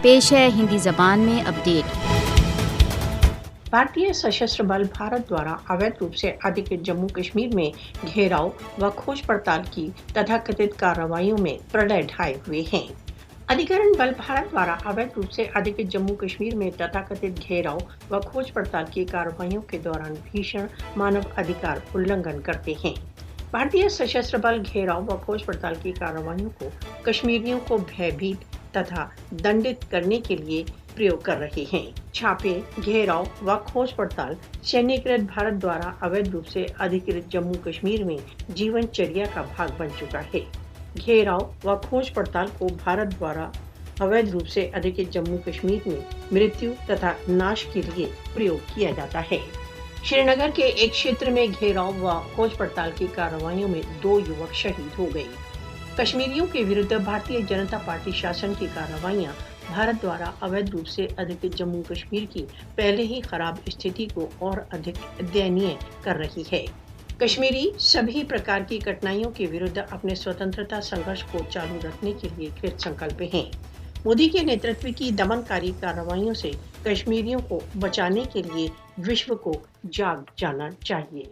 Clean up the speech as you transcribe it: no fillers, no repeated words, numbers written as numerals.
پیش ہے ہندی زبان میں اپڈیٹ۔ بھارتی سشستر بل بھارت دوارا اویدھ روپ سے ادھکت جموں کشمیر میں گھیراؤ و کھوج پڑتال کی تتھاکتھت کارروائیوں میں پرلے ڈھائے ہوئے ہیں۔ ادھیکرن بل بھارت دوارا اویدھ روپ سے ادھکت جموں کشمیر میں تتھاکتھت گھیراؤ و کھوج پڑتال کی کارروائیوں کے دوران بھیشن مانو ادھیکار النگھن کرتے ہیں۔ بھارتی سشستر بل گھیراؤ و کھوج پڑتال کی کارروائیوں کو کشمیریوں کو بھیبھیت تتھا دنڈت کرنے کے لیے پریوگ کر رہے ہیں۔ چھاپے، گھیراؤ و کھوج پڑتال سینیکرت بھارت دوارا اویدھ روپ سے ادھکرت جموں کشمیر میں جیون چریا کا بھاگ بن چکا ہے۔ گھیراؤ و کھوج پڑتال کو بھارت دوارا اویدھ روپ سے ادھکت جموں کشمیر میں مرتیو تتھا ناش کے لیے پریوگ کیا جاتا ہے۔ شری نگر کے ایک چھیتر میں گھیراؤ و کھوج پڑتال کی کارروائیوں میں 2 یوک شہید ہو گئے۔ کشمیریوں کے ورد بھارتیہ جنتا پارٹی شاسن کی کارروائیاں بھارت دوارا اویدھ روپ سے ادھکت جموں کشمیر کی پہلے ہی خراب استھتی کو اور ادھک دینیہ کر رہی ہے۔ کشمیری سبھی پرکار کی کٹھنائیوں کے ورد اپنے سوتنترتا سنگھرش کو چالو رکھنے کے لیے کرت سنکلپ ہیں۔ مودی کے نیترتو کی دمنکاری کارروائیوں سے کشمیریوں کو بچانے کے لیے وشو کو جاگ جانا چاہیے۔